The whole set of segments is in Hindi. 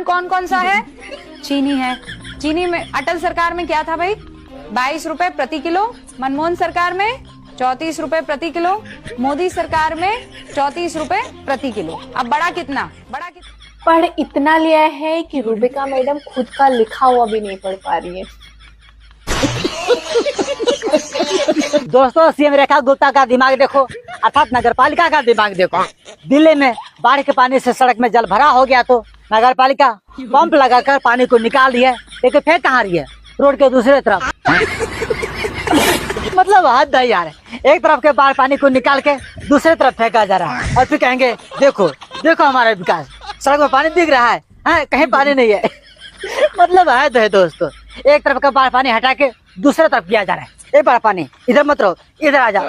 कौन कौन सा है? चीनी है। चीनी में अटल सरकार में क्या था भाई? 22 रुपए प्रति किलो। मनमोहन सरकार में 34 रुपए प्रति किलो। मोदी सरकार में 34 रुपए प्रति किलो। अब बड़ा कितना? पढ़ इतना लिया है कि रूबिका मैडम खुद का लिखा हुआ भी नहीं पढ़ पा रही है। दोस्तों, सीएम रेखा गुप्ता का दिमाग देखो, अर्थात नगरपालिका का दिमाग देखो। दिल्ली में बाढ़ के पानी से सड़क में जल भरा हो गया तो नगरपालिका पंप लगाकर पानी को निकाल रही है, लेकिन फेंक कहाँ रही है? रोड के दूसरे तरफ। मतलब हद है यार, एक तरफ के बाढ़ पानी को निकाल के दूसरे तरफ फेंका जा रहा है और फिर कहेंगे देखो देखो हमारा विकास, सड़क में पानी दिख रहा है कहीं पानी नहीं है। मतलब हद है दोस्तों, एक तरफ का बाढ़ पानी हटा के दूसरे तरफ किया जा रहा है। एक बार पानी इधर मत रहो, इधर आ जाओ।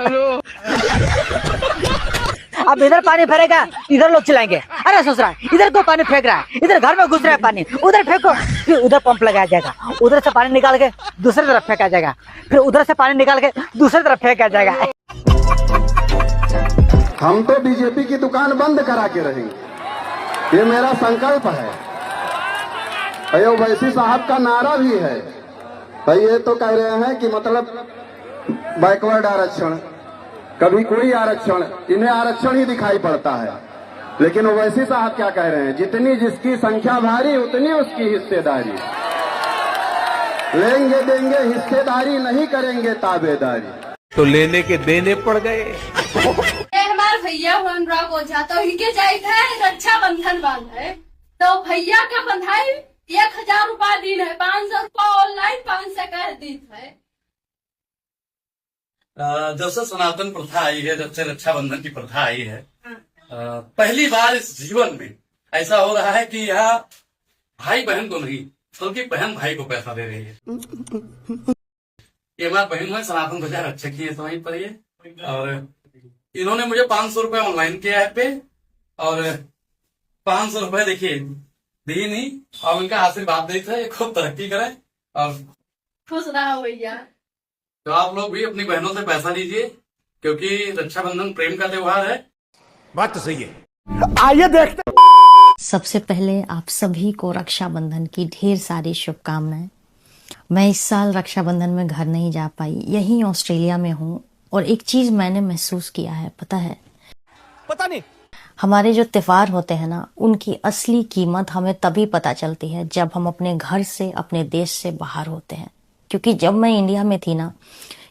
अब इधर पानी भरेगा, इधर लोग चिल्लाएंगे अरे ससुरा इधर को पानी फेंक रहा है, इधर घर में घुस रहा है पानी, उधर फेंको। फिर उधर पंप लगाया जाएगा, उधर से पानी निकाल के दूसरी तरफ फेंका जाएगा, फिर उधर से पानी निकाल के दूसरी तरफ फेंका जाएगा। हम तो बीजेपी की दुकान बंद करा के रहेंगे, ये मेरा संकल्प है। ओवैसी साहब का नारा भी है भाई, ये तो कह रहे हैं कि मतलब बैकवर्ड आरक्षण, कभी कोई आरक्षण, इन्हें आरक्षण ही दिखाई पड़ता है। लेकिन ओवैसी साहब क्या कह रहे हैं? जितनी जिसकी संख्या भारी उतनी उसकी हिस्सेदारी। लेंगे देंगे हिस्सेदारी, नहीं करेंगे ताबेदारी। तो लेने के देने पड़ गए। हमारे भैया अनुराग ओझा तो इनके जाइत है रक्षाबंधन बांधे, तो भैया का बंधाई 1000 रुपया दिन है, 500 रुपया ऑनलाइन, 500 का दिन है। जब से सनातन प्रथा आई है, जब से रक्षाबंधन की प्रथा आई है, पहली बार इस जीवन में ऐसा हो रहा है कि यहाँ भाई बहन को नहीं बल्कि बहन भाई को पैसा दे रही है। ये हमारी बहन है, सनातन ध्वजा रक्षक की है, समझ पड़िए। और इन्होंने मुझे 500 रुपए ऑनलाइन किया है पे, और 500 रुपए देखिए दी नहीं, और उनका आशीर्वाद देते हैं खूब तरक्की करें और खुश रहा भैया। तो आप लोग भी अपनी बहनों से पैसा लीजिए, क्योंकि रक्षाबंधन प्रेम का त्योहार है। बात तो सही है। आइए देखते। सबसे पहले आप सभी को रक्षाबंधन की ढेर सारी शुभकामनाएं। मैं इस साल रक्षाबंधन में घर नहीं जा पाई, यहीं ऑस्ट्रेलिया में हूँ, और एक चीज मैंने महसूस किया है, पता है? पता नहीं। हमारे जो त्योहार होते हैं ना, उनकी असली कीमत हमें तभी पता चलती है जब हम अपने घर से, अपने देश से बाहर होते हैं। क्योंकि जब मैं इंडिया में थी ना,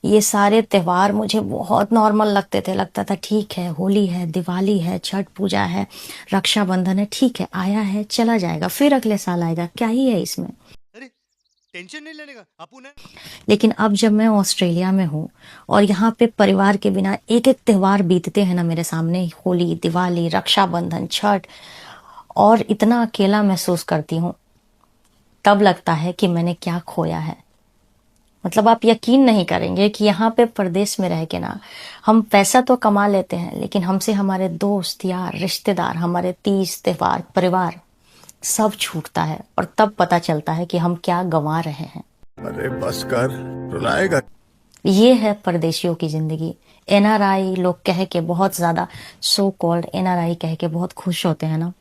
ये सारे त्योहार मुझे बहुत नॉर्मल लगते थे। लगता था ठीक है, होली है, दिवाली है, छठ पूजा है, रक्षाबंधन है, ठीक है, आया है चला जाएगा, फिर अगले साल आएगा, क्या ही है इसमें। टेंशन नहीं लेने का अपुन है। लेकिन अब जब मैं ऑस्ट्रेलिया में हूँ और यहाँ पे परिवार के बिना एक एक त्योहार बीतते हैं ना मेरे सामने, होली, दिवाली, रक्षाबंधन, छठ, और इतना अकेला महसूस करती हूँ, तब लगता है कि मैंने क्या खोया है। मतलब आप यकीन नहीं करेंगे कि यहाँ पे परदेश में रह के ना, हम पैसा तो कमा लेते हैं, लेकिन हमसे हमारे दोस्त, यार, रिश्तेदार, हमारे तीज त्योहार, परिवार सब छूटता है, और तब पता चलता है कि हम क्या गंवा रहे हैं। अरे बस कर, रुलाएगा। ये है परदेशियों की जिंदगी। एनआरआई लोग कह के बहुत ज्यादा, सो कॉल्ड एनआरआई कह के बहुत खुश होते हैं ना,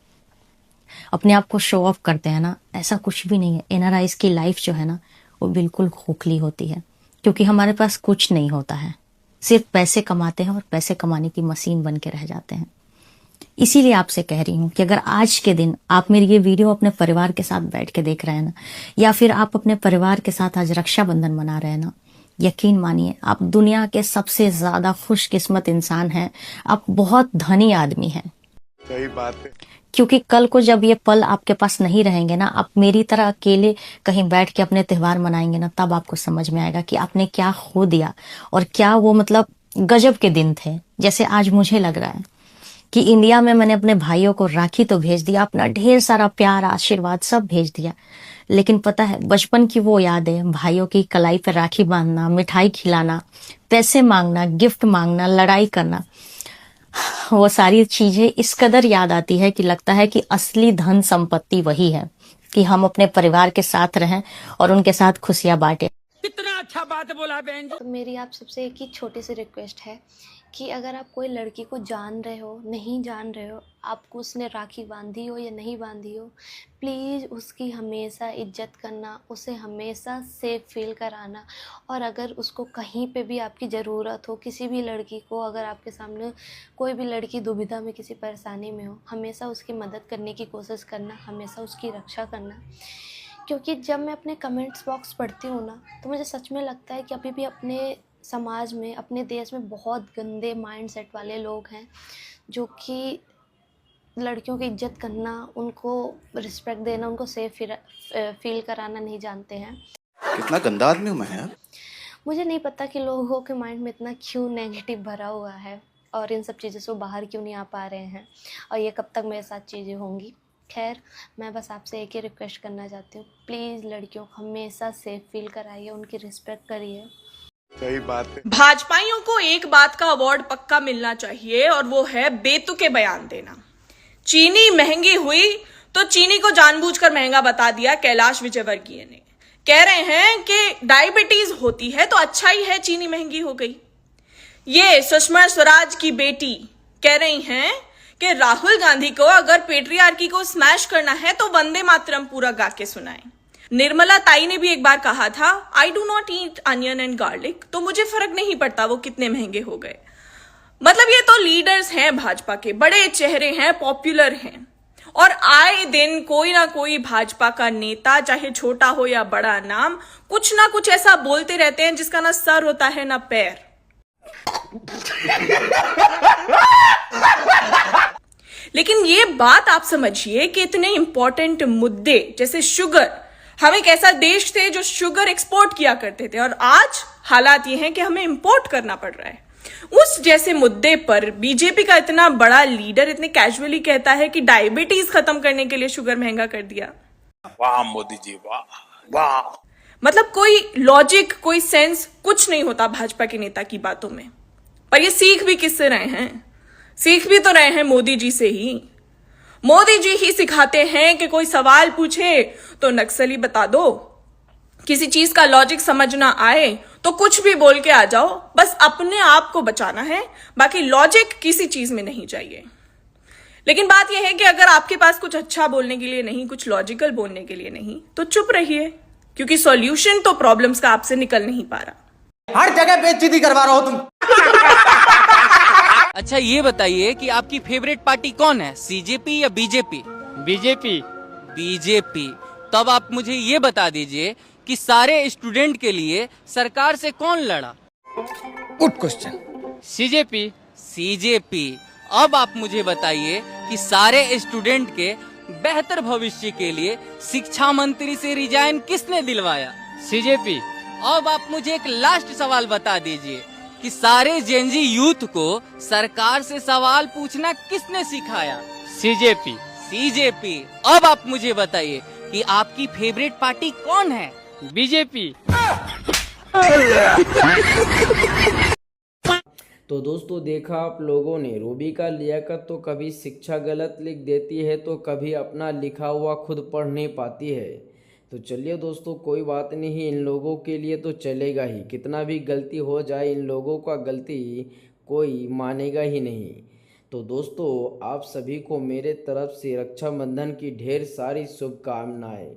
अपने आप को शो ऑफ करते हैं ना, ऐसा कुछ भी नहीं है। एनआरआई की लाइफ जो है ना, वो बिल्कुल खोखली होती है, क्योंकि हमारे पास कुछ नहीं होता है, सिर्फ पैसे कमाते हैं और पैसे कमाने की मशीन बन के रह जाते हैं। इसीलिए आपसे कह रही हूँ कि अगर आज के दिन आप मेरी ये वीडियो अपने परिवार के साथ बैठ के देख रहे हैं ना, या फिर आप अपने परिवार के साथ आज रक्षाबंधन मना रहे हैं ना, यकीन मानिए आप दुनिया के सबसे ज्यादा खुशकिस्मत इंसान हैं। आप बहुत धनी आदमी हैं। सही बात है। क्योंकि कल को जब ये पल आपके पास नहीं रहेंगे ना, आप मेरी तरह अकेले कहीं बैठ के अपने त्योहार मनाएंगे ना, तब आपको समझ में आएगा कि आपने क्या खो दिया, और क्या वो मतलब गजब के दिन थे। जैसे आज मुझे लग रहा है कि इंडिया में मैंने अपने भाइयों को राखी तो भेज दिया, अपना ढेर सारा प्यार, आशीर्वाद सब भेज दिया, लेकिन पता है बचपन की वो यादें, भाइयों की कलाई पर राखी बांधना, मिठाई खिलाना, पैसे मांगना, गिफ्ट मांगना, लड़ाई करना, वो सारी चीजें इस कदर याद आती है कि लगता है कि असली धन संपत्ति वही है कि हम अपने परिवार के साथ रहें और उनके साथ खुशियां बांटें। कितना अच्छा बात बोला बहन। तो मेरी आप सबसे एक ही छोटी सी रिक्वेस्ट है कि अगर आप कोई लड़की को जान रहे हो, नहीं जान रहे हो, आपको उसने राखी बांधी हो या नहीं बांधी हो, प्लीज़ उसकी हमेशा इज्जत करना, उसे हमेशा सेफ फील कराना। और अगर उसको कहीं पे भी आपकी ज़रूरत हो, किसी भी लड़की को अगर आपके सामने कोई भी लड़की दुविधा में, किसी परेशानी में हो, हमेशा उसकी मदद करने की कोशिश करना, हमेशा उसकी रक्षा करना। क्योंकि जब मैं अपने कमेंट्स बॉक्स पढ़ती हूँ ना, तो मुझे सच में लगता है कि अभी भी अपने समाज में, अपने देश में बहुत गंदे माइंडसेट वाले लोग हैं जो कि लड़कियों की इज्जत करना, उनको रिस्पेक्ट देना, उनको सेफ फील कराना नहीं जानते हैं। कितना गंदा आदमी हूँ मैं यार। मुझे नहीं पता कि लोगों के माइंड में इतना क्यों नेगेटिव भरा हुआ है और इन सब चीज़ों से वो बाहर क्यों नहीं आ पा रहे हैं, और ये कब तक मेरे साथ चीज़ें होंगी। खैर, मैं बस आपसे एक ही रिक्वेस्ट करना चाहती हूँ, प्लीज़ लड़कियों को हमेशा सेफ फील कराइए, उनकी रिस्पेक्ट करिए। सही बात है। भाजपाइयों को एक बात का अवार्ड पक्का मिलना चाहिए और वो है बेतुके बयान देना। चीनी महंगी हुई तो चीनी को जानबूझकर महंगा बता दिया कैलाश विजयवर्गीय ने। कह रहे हैं कि डायबिटीज होती है तो अच्छा ही है चीनी महंगी हो गई। ये सुषमा स्वराज की बेटी कह रही हैं कि राहुल गांधी को अगर पेट्रियार्की को स्मैश करना है तो वंदे मातरम पूरा गा के सुनाएं। निर्मला ताई ने भी एक बार कहा था, I do not eat onion and garlic, तो मुझे फर्क नहीं पड़ता वो कितने महंगे हो गए। मतलब ये तो लीडर्स हैं भाजपा के, बड़े चेहरे हैं, पॉपुलर हैं, और आए दिन कोई ना कोई भाजपा का नेता, चाहे छोटा हो या बड़ा नाम, कुछ ना कुछ ऐसा बोलते रहते हैं जिसका ना सर होता है ना पैर। लेकिन ये बात आप समझिए कि इतने इंपॉर्टेंट मुद्दे जैसे शुगर, हम एक ऐसा देश थे जो शुगर एक्सपोर्ट किया करते थे, और आज हालात ये हैं कि हमें इंपोर्ट करना पड़ रहा है। उस जैसे मुद्दे पर बीजेपी का इतना बड़ा लीडर इतने कैजुअली कहता है कि डायबिटीज खत्म करने के लिए शुगर महंगा कर दिया। वाह मोदी जी, वाह वाह। मतलब कोई लॉजिक, कोई सेंस कुछ नहीं होता भाजपा के नेता की बातों में। पर ये सीख भी किससे रहे हैं? सीख भी तो रहे हैं मोदी जी से ही। मोदी जी ही सिखाते हैं कि कोई सवाल पूछे तो नक्सली बता दो, किसी चीज का लॉजिक समझ ना आए तो कुछ भी बोल के आ जाओ, बस अपने आप को बचाना है, बाकी लॉजिक किसी चीज में नहीं चाहिए। लेकिन बात यह है कि अगर आपके पास कुछ अच्छा बोलने के लिए नहीं, कुछ लॉजिकल बोलने के लिए नहीं, तो चुप रहिए, क्योंकि सॉल्यूशन तो प्रॉब्लम्स का आपसे निकल नहीं पा रहा। हर जगह बेइज्जती करवा रहे हो तुम। अच्छा ये बताइए कि आपकी फेवरेट पार्टी कौन है, सीजेपी या बीजेपी? बीजेपी। बीजेपी। तब आप मुझे ये बता दीजिए कि सारे स्टूडेंट के लिए सरकार से कौन लड़ा? Good question. सीजेपी। सीजेपी। अब आप मुझे बताइए कि सारे स्टूडेंट के बेहतर भविष्य के लिए शिक्षा मंत्री से रिजाइन किसने दिलवाया? सीजेपी। अब आप मुझे एक लास्ट सवाल बता दीजिए कि सारे जेनजी यूथ को सरकार से सवाल पूछना किसने सिखाया? सीजेपी। सीजेपी। अब आप मुझे बताइए कि आपकी फेवरेट पार्टी कौन है? बीजेपी। तो दोस्तों देखा आप लोगों ने, रूबी का लियाकत तो कभी शिक्षा गलत लिख देती है तो कभी अपना लिखा हुआ खुद पढ़ नहीं पाती है। तो चलिए दोस्तों, कोई बात नहीं, इन लोगों के लिए तो चलेगा ही, कितना भी गलती हो जाए इन लोगों का गलती कोई मानेगा ही नहीं। तो दोस्तों आप सभी को मेरे तरफ से रक्षाबंधन की ढेर सारी शुभकामनाएं।